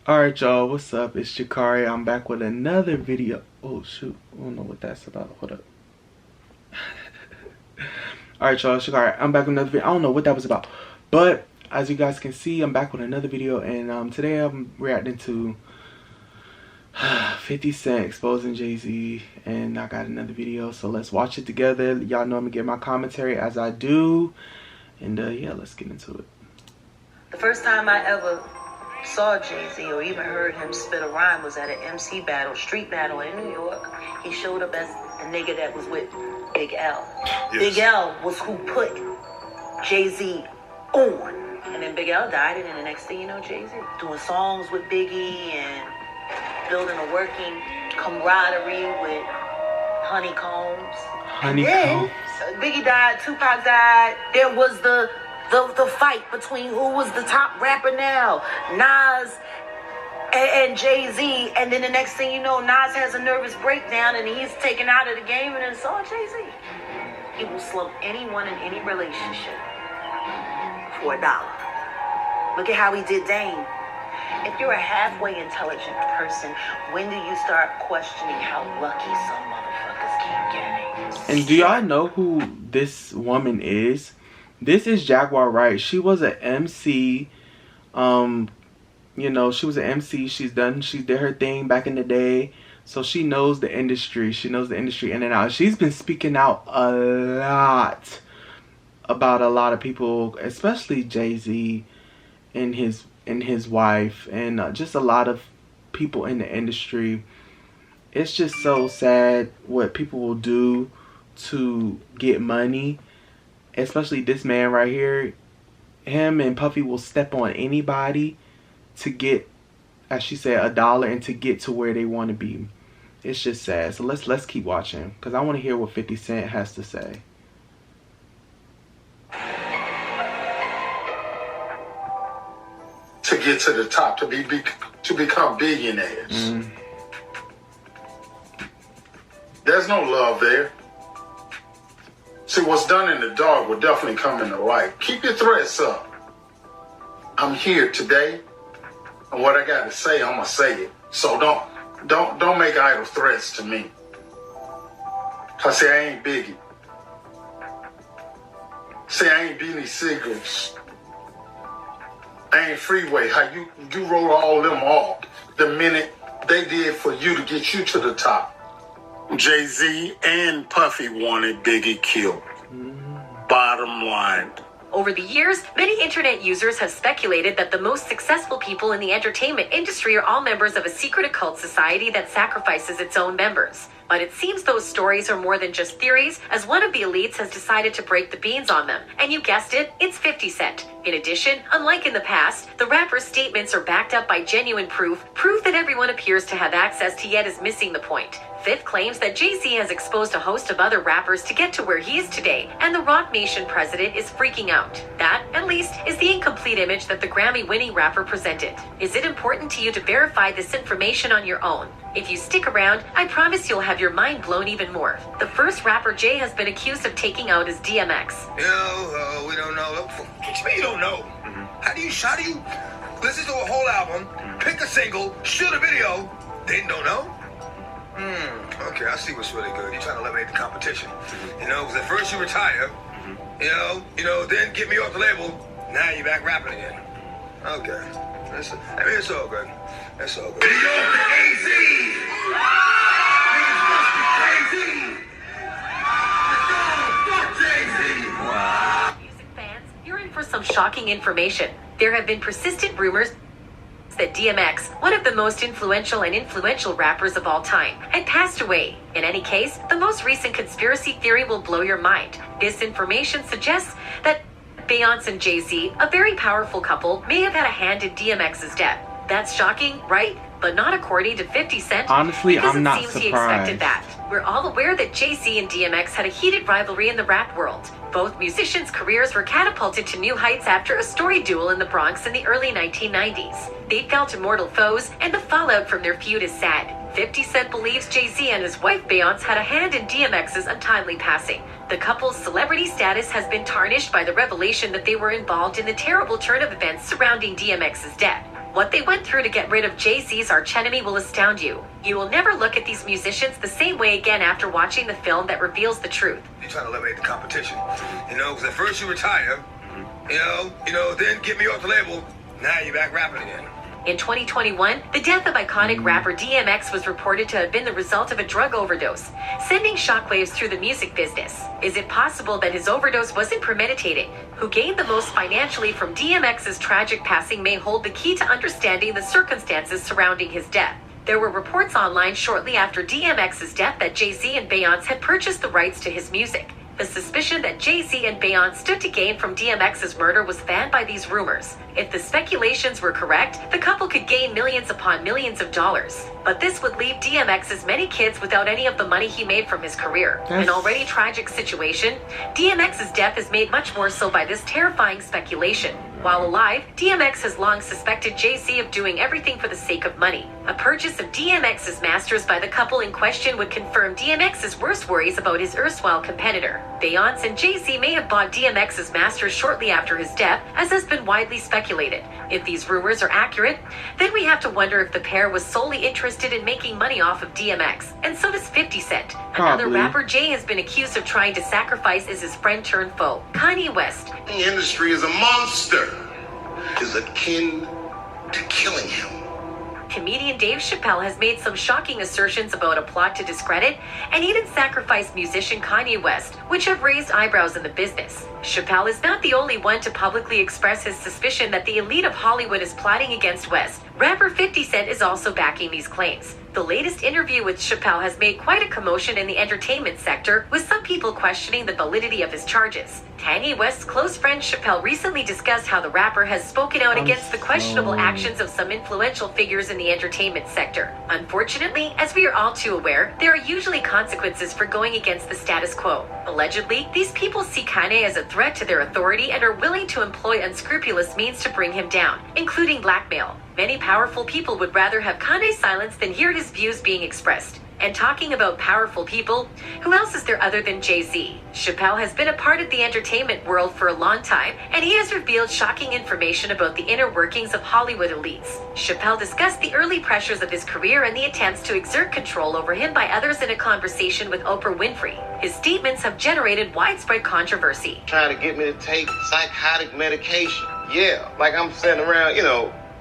Alright y'all, what's up? It's Jakari. I'm back with another video. Oh shoot, I don't know what that's about. Hold up. Alright y'all, it's Jakari. I'm back with another video. I don't know what that was about. But as you guys can see, I'm back with another video, and today I'm reacting to 50 Cent exposing Jay-Z, and I got another video, so let's watch it together. Y'all know I'm gonna get my commentary as I do. And yeah, let's get into it. The first time I ever saw Jay-Z or even heard him spit a rhyme was at an MC battle, street battle in New York. He showed up as a nigga that was with Big L. Yes. Big L was who put Jay-Z on. And then Big L died, and then the next thing you know, Jay-Z doing songs with Biggie and building a working camaraderie with Honeycombs. Honeycombs. Biggie died, Tupac died. There was the fight between who was the top rapper now, Nas and Jay-Z, and then the next thing you know, Nas has a nervous breakdown and he's taken out of the game, and then so Jay-Z. He will slump anyone in any relationship for $1. Look at how he did Dame. If you're a halfway intelligent person, when do you start questioning how lucky some motherfuckers keep getting? And do y'all know who this woman is? This is Jaguar Wright. She was an MC. You know, she was an MC. She did her thing back in the day. So she knows the industry. She knows the industry in and out. She's been speaking out a lot about a lot of people, especially Jay-Z and his wife, and just a lot of people in the industry. It's just so sad what people will do to get money. Especially this man right here. Him and Puffy will step on anybody to get, as she said, $1 and to get to where they want to be. It's just sad. So let's keep watching, because I want to hear what 50 Cent has to say. To get to the top, to become billionaires. There's no love there. See, what's done in the dark will definitely come in the light. Keep your threats up. I'm here today, and what I got to say, I'm gonna say it. So don't make idle threats to me. Cause see, I ain't Biggie. See, I ain't Beanie Siegels. I ain't Freeway. How you wrote all them off the minute they did for you to get you to the top. Jay-Z and Puffy wanted Biggie killed. Bottom line. Over the years, many internet users have speculated that the most successful people in the entertainment industry are all members of a secret occult society that sacrifices its own members. But it seems those stories are more than just theories, as one of the elites has decided to break the beans on them. And you guessed it, it's 50 Cent. In addition, unlike in the past, the rapper's statements are backed up by genuine proof that everyone appears to have access to, yet is missing the point. Fifth claims that Jay-Z has exposed a host of other rappers to get to where he is today, and the Roc Nation president is freaking out. That, at least, is the incomplete image that the Grammy-winning rapper presented. Is it important to you to verify this information on your own? If you stick around, I promise you'll have your mind blown even more. The first rapper Jay has been accused of taking out is DMX. We don't know. What you don't know? How do you listen to a whole album, pick a single, shoot a video, then don't know? Okay, I see what's really good. You're trying to eliminate the competition. You know, because at first you retire, you know, then get me off the label, now you're back rapping again. Okay. It's all good. It's all good. Music fans, you're in for some shocking information. There have been persistent rumors that DMX, one of the most influential rappers of all time, had passed away. In any case, the most recent conspiracy theory will blow your mind. This information suggests that Beyonce and Jay-Z, a very powerful couple, may have had a hand in DMX's death. That's shocking, right? But not according to 50 Cent. Honestly, I'm not surprised. He expected that. We're all aware that Jay-Z and DMX had a heated rivalry in the rap world. Both musicians' careers were catapulted to new heights after a storied duel in the Bronx in the early 1990s. They felt immortal foes, and the fallout from their feud is sad. 50 Cent believes Jay-Z and his wife Beyonce had a hand in DMX's untimely passing. The couple's celebrity status has been tarnished by the revelation that they were involved in the terrible turn of events surrounding DMX's death. What they went through to get rid of Jay-Z's archenemy will astound you. You will never look at these musicians the same way again after watching the film that reveals the truth. You're trying to eliminate the competition. You know, because at first you retire, then get me off the label. Now you're back rapping again. In 2021, the death of iconic rapper DMX was reported to have been the result of a drug overdose, sending shockwaves through the music business. Is it possible that his overdose wasn't premeditated? Who gained the most financially from DMX's tragic passing may hold the key to understanding the circumstances surrounding his death. There were reports online shortly after DMX's death that Jay-Z and Beyonce had purchased the rights to his music. The suspicion that Jay-Z and Beyonce stood to gain from DMX's murder was fanned by these rumors. If the speculations were correct, the couple could gain millions upon millions of dollars. But this would leave DMX's many kids without any of the money he made from his career. An already tragic situation, DMX's death is made much more so by this terrifying speculation. While alive, DMX has long suspected Jay-Z of doing everything for the sake of money. A purchase of DMX's masters by the couple in question would confirm DMX's worst worries about his erstwhile competitor. Beyonce and Jay-Z may have bought DMX's masters shortly after his death, as has been widely speculated. If these rumors are accurate, then we have to wonder if the pair was solely interested in making money off of DMX. And so does 50 Cent. Another rapper Jay has been accused of trying to sacrifice is his friend turned foe, Kanye West. The industry is a monster. Is akin to killing him. Comedian Dave Chappelle has made some shocking assertions about a plot to discredit and even sacrifice musician Kanye West, which have raised eyebrows in the business. Chappelle is not the only one to publicly express his suspicion that the elite of Hollywood is plotting against West. Rapper 50 Cent is also backing these claims. The latest interview with Chappelle has made quite a commotion in the entertainment sector, with some people questioning the validity of his charges. Kanye West's close friend Chappelle recently discussed how the rapper has spoken out against the questionable actions of some influential figures in the entertainment sector. Unfortunately, as we are all too aware, there are usually consequences for going against the status quo. Allegedly, these people see Kanye as a threat to their authority and are willing to employ unscrupulous means to bring him down, including blackmail. Many powerful people would rather have Kanye silenced than hear his views being expressed. And talking about powerful people, who else is there other than Jay-Z? Chappelle has been a part of the entertainment world for a long time, and he has revealed shocking information about the inner workings of Hollywood elites. Chappelle discussed the early pressures of his career and the attempts to exert control over him by others in a conversation with Oprah Winfrey. His statements have generated widespread controversy. Trying to get me to take psychotic medication. Yeah, like I'm sitting around,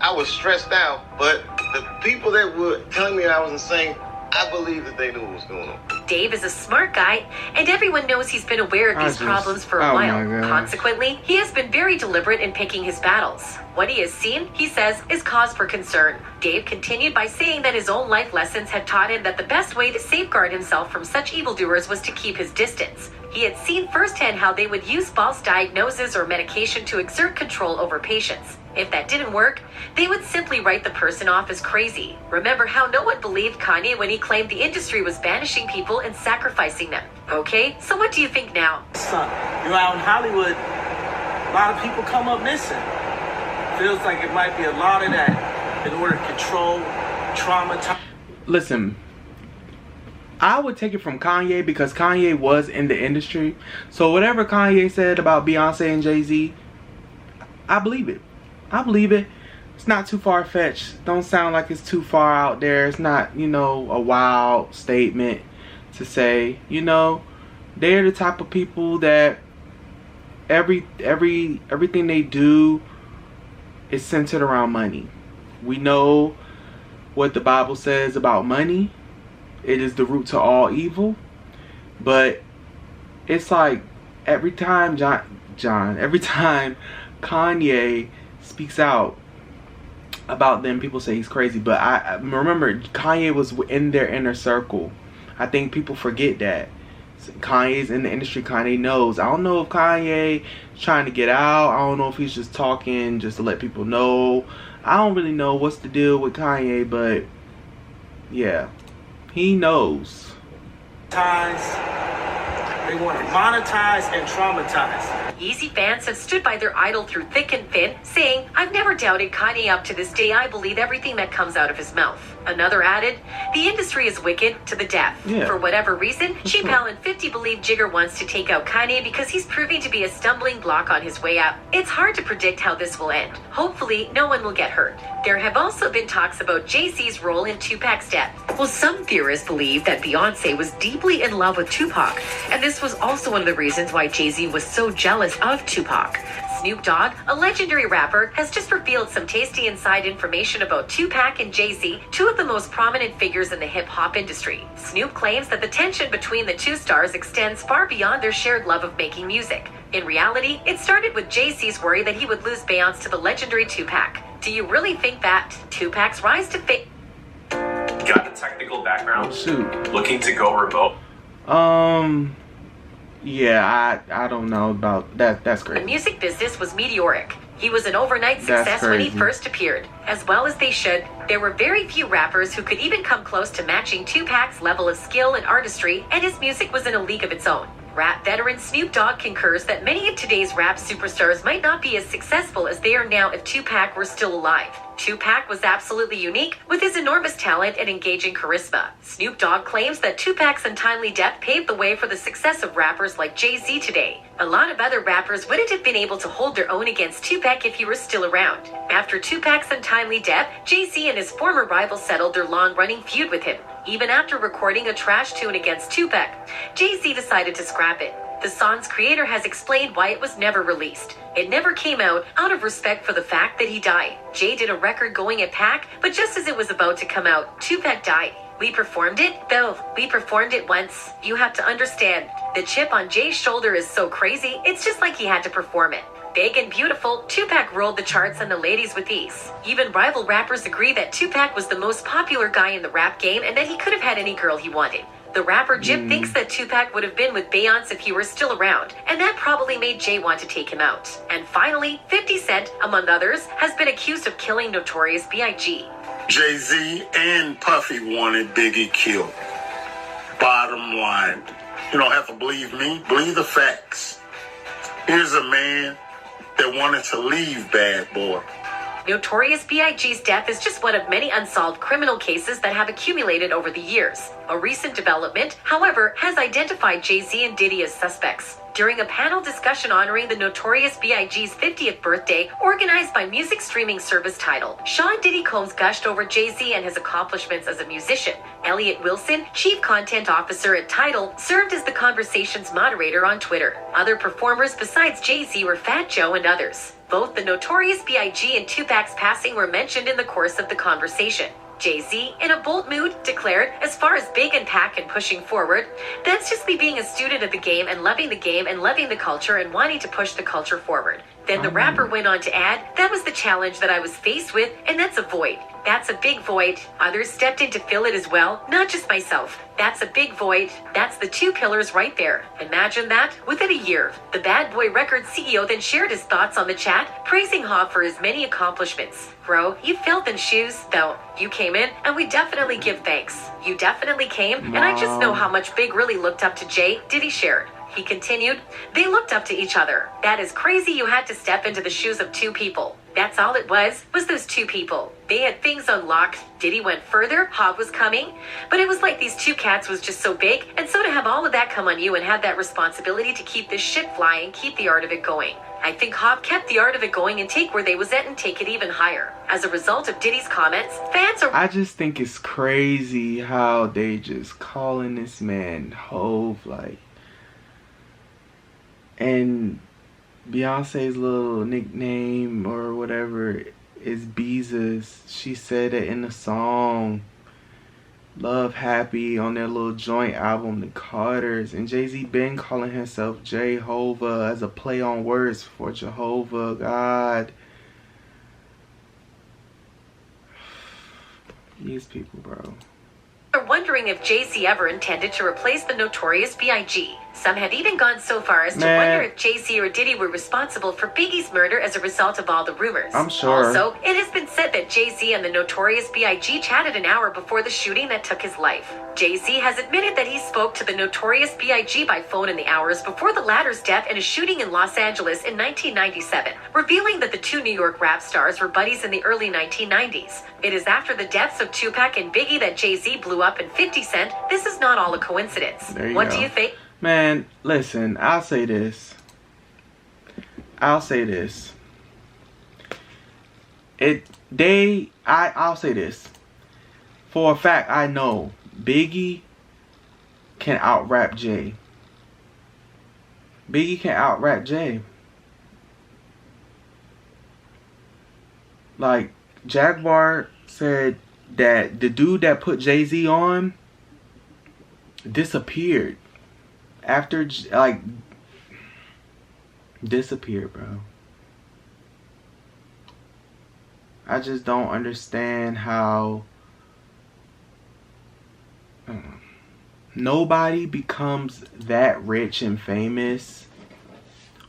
I was stressed out, but the people that were telling me I was insane, I believe that they knew what was going on. Dave is a smart guy, and everyone knows he's been aware of these problems for a while. Consequently, he has been very deliberate in picking his battles. What he has seen, he says, is cause for concern. Dave continued by saying that his own life lessons had taught him that the best way to safeguard himself from such evildoers was to keep his distance. He had seen firsthand how they would use false diagnoses or medication to exert control over patients. If that didn't work, they would simply write the person off as crazy. Remember how no one believed Kanye when he claimed the industry was banishing people and sacrificing them. Okay, so what do you think now? You're out in Hollywood, a lot of people come up missing. Feels like it might be a lot of that in order to control, traumatize. Listen, I would take it from Kanye because Kanye was in the industry. So whatever Kanye said about Beyonce and Jay-Z, I believe it. I believe it. It's not too far-fetched. Don't sound like it's too far out there. It's not, a wild statement to say. They're the type of people that everything they do is centered around money. We know what the Bible says about money. It is the root to all evil. But it's like every time every time Kanye speaks out about them, people say he's crazy. But I remember Kanye was in their inner circle. I think people forget that. Kanye's in the industry. Kanye knows. I don't know if Kanye is trying to get out. I don't know if he's just talking just to let people know. I don't really know what's the deal with Kanye, but yeah, he knows. They want to monetize and traumatize. Yeezy fans have stood by their idol through thick and thin, saying, "I've never doubted Kanye up to this day. I believe everything that comes out of his mouth." Another added, "The industry is wicked to the death." Yeah. For whatever reason, Cheap Al and 50 believe Jigger wants to take out Kanye because he's proving to be a stumbling block on his way out. It's hard to predict how this will end. Hopefully, no one will get hurt. There have also been talks about Jay-Z's role in Tupac's death. Well, some theorists believe that Beyonce was deeply in love with Tupac, and this was also one of the reasons why Jay-Z was so jealous of Tupac. Snoop Dogg, a legendary rapper, has just revealed some tasty inside information about Tupac and Jay-Z, two of the most prominent figures in the hip-hop industry. Snoop claims that the tension between the two stars extends far beyond their shared love of making music. In reality, it started with Jay-Z's worry that he would lose Beyonce to the legendary Tupac. Do you really think that Tupac's rise to fame... Got a technical background. Shoot. Looking to go remote. Yeah, I don't know about that. That's great. The music business was meteoric. He was an overnight success when he first appeared. As well as they should, there were very few rappers who could even come close to matching Tupac's level of skill and artistry, and his music was in a league of its own. Rap veteran Snoop Dogg concurs that many of today's rap superstars might not be as successful as they are now if Tupac were still alive. Tupac was absolutely unique with his enormous talent and engaging charisma. Snoop Dogg claims that Tupac's untimely death paved the way for the success of rappers like Jay-Z today. A lot of other rappers wouldn't have been able to hold their own against Tupac if he were still around. After Tupac's untimely death, Jay-Z and his former rival settled their long-running feud with him. Even after recording a trash tune against Tupac, Jay-Z decided to scrap it. The song's creator has explained why it was never released. It never came out of respect for the fact that he died. Jay did a record going at Pac, but just as it was about to come out, Tupac died. We performed it, though. We performed it once. You have to understand, the chip on Jay's shoulder is so crazy, it's just like he had to perform it. Big and beautiful, Tupac rolled the charts and the ladies with ease. Even rival rappers agree that Tupac was the most popular guy in the rap game and that he could have had any girl he wanted. The rapper Jib thinks that Tupac would have been with Beyonce if he were still around, and that probably made Jay want to take him out. And finally, 50 Cent, among others, has been accused of killing Notorious B.I.G. Jay-Z and Puffy wanted Biggie killed. Bottom line, you don't have to believe me, believe the facts. Here's a man that wanted to leave Bad Boy. Notorious B.I.G.'s death is just one of many unsolved criminal cases that have accumulated over the years. A recent development, however, has identified Jay-Z and Diddy as suspects. During a panel discussion honoring the Notorious B.I.G.'s 50th birthday, organized by music streaming service Tidal, Sean Diddy Combs gushed over Jay-Z and his accomplishments as a musician. Elliot Wilson, chief content officer at Tidal, served as the conversation's moderator on Twitter. Other performers besides Jay-Z were Fat Joe and others. Both the Notorious B.I.G. and Tupac's passing were mentioned in the course of the conversation. Jay-Z, in a bold mood, declared, "As far as Big and Pac and pushing forward, that's just me being a student of the game and loving the culture and wanting to push the culture forward." Then the rapper went on to add, "That was the challenge that I was faced with, and that's a void. That's a big void. Others stepped in to fill it as well, not just myself. That's a big void. That's the two pillars right there. Imagine that within a year." The Bad Boy Records CEO then shared his thoughts on the chat, praising Hov for his many accomplishments. "Bro, you filled them shoes, though. You came in, and we definitely give thanks. You definitely came, and I just know how much Big really looked up to Jay," Diddy shared. He continued, "They looked up to each other. That is crazy you had to step into the shoes of two people. That's all it was those two people. They had things unlocked." Diddy went further, Hov was coming, but it was like these two cats was just so big, and so to have all of that come on you and have that responsibility to keep this shit flying, keep the art of it going. I think Hov kept the art of it going and take where they was at and take it even higher. As a result of Diddy's comments, fans are... I just think it's crazy how they just calling this man Hov, like... And Beyonce's little nickname or whatever is Beezus. She said it in the song Love Happy on their little joint album, The Carters. And Jay-Z been calling himself Jehovah as a play on words for Jehovah God. These people, bro. are wondering if Jay-Z ever intended to replace the Notorious B.I.G. Some have even gone so far as to wonder if Jay-Z or Diddy were responsible for Biggie's murder as a result of all the rumors. I'm sure. Also, it has been said that Jay-Z and the Notorious B.I.G. chatted an hour before the shooting that took his life. Jay-Z has admitted that he spoke to the Notorious B.I.G. by phone in the hours before the latter's death in a shooting in Los Angeles in 1997, revealing that the two New York rap stars were buddies in the early 1990s. It is after the deaths of Tupac and Biggie that Jay-Z blew up in 50 Cent. This is not all a coincidence. What do you think? Man, listen, I'll say this. I'll say this. I'll say this. For a fact, I know Biggie can out-rap Jay. Biggie can out-rap Jay. Like, Jaguar said that the dude that put Jay-Z on disappeared. After, like, disappeared, bro. I just don't understand how nobody becomes that rich and famous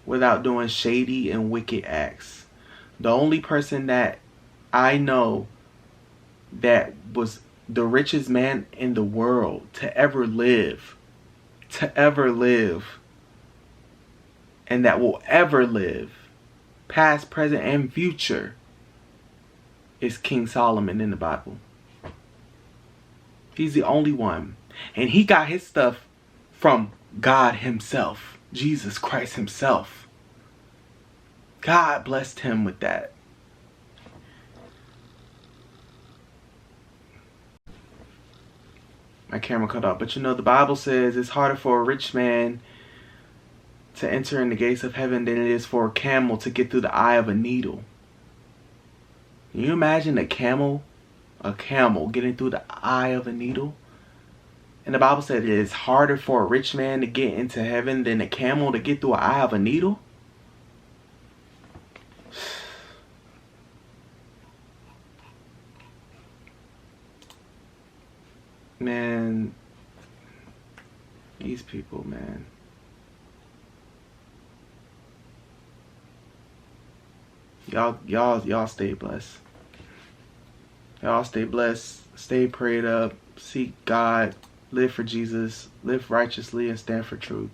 without doing shady and wicked acts. The only person that I know that was the richest man in the world to ever live, and that will ever live, past, present, and future, is King Solomon in the Bible. He's the only one. And he got his stuff from God himself, Jesus Christ himself. God blessed him with that. My camera cut off. But you know, the Bible says it's harder for a rich man to enter in the gates of heaven than it is for a camel to get through the eye of a needle. Can you imagine a camel getting through the eye of a needle? And the Bible said it is harder for a rich man to get into heaven than a camel to get through the eye of a needle? Man, these people, man. Y'all stay blessed. Y'all stay blessed. Stay prayed up. Seek God. Live for Jesus. Live righteously and stand for truth.